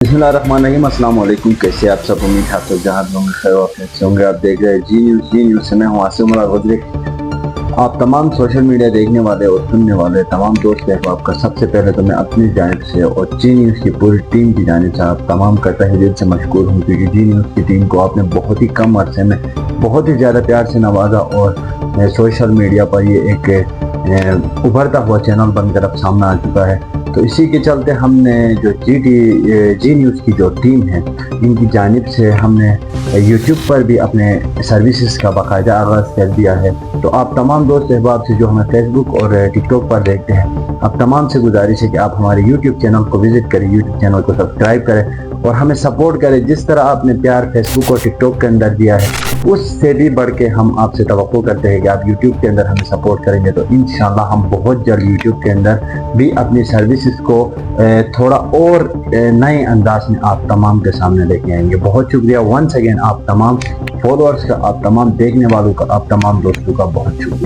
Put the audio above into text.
बिस्मिल्लाहिर्रहमानिर्रहीम। अस्सलाम वालेकुम। कैसे आप सब? उम्मीद है आप सब जहाँ भी होंगे खैर वाक़ईत से होंगे। आप देख रहे हैं जी न्यूज़ से मैं हूँ आसिम गुजरे। आप तमाम सोशल मीडिया देखने वाले और सुनने वाले तमाम दोस्त हैं को आपका सबसे पहले तो मैं अपनी जानिब से और जी न्यूज़ की पूरी टीम की जानिब से आप तमाम का तहे दिल से मशकूर हूँ, क्योंकि जी न्यूज़ की टीम को आपने बहुत ही कम अरसे में बहुत ही ज़्यादा प्यार से नवाजा और सोशल मीडिया पर ये एक उभरता हुआ चैनल बनकर अब सामने आ चुका है। तो इसी के चलते हमने जो जी न्यूज़ की जो टीम है इनकी जानिब से हमने यूट्यूब पर भी अपने सर्विसेज का बाकायदा आगाज़ कर दिया है। तो आप तमाम दोस्त अहबाब से जो हमें फेसबुक और टिकटॉक पर देखते हैं, आप तमाम से गुजारिश है कि आप हमारे यूट्यूब चैनल को विज़िट करें, यूट्यूब चैनल को सब्सक्राइब करें और हमें सपोर्ट करें। जिस तरह आपने प्यार फेसबुक और टिकटॉक के अंदर दिया है उससे भी बढ़ के हम आपसे तवक्को करते हैं कि आप यूट्यूब के अंदर हमें सपोर्ट करेंगे। तो इंशाल्लाह हम बहुत जल्द यूट्यूब के अंदर भी अपनी सर्विसेज को थोड़ा और नए अंदाज में आप तमाम के सामने लेके आएंगे। बहुत शुक्रिया वंस अगेन आप तमाम फॉलोअर्स का, आप तमाम देखने वालों का, आप तमाम दोस्तों का बहुत शुक्रिया।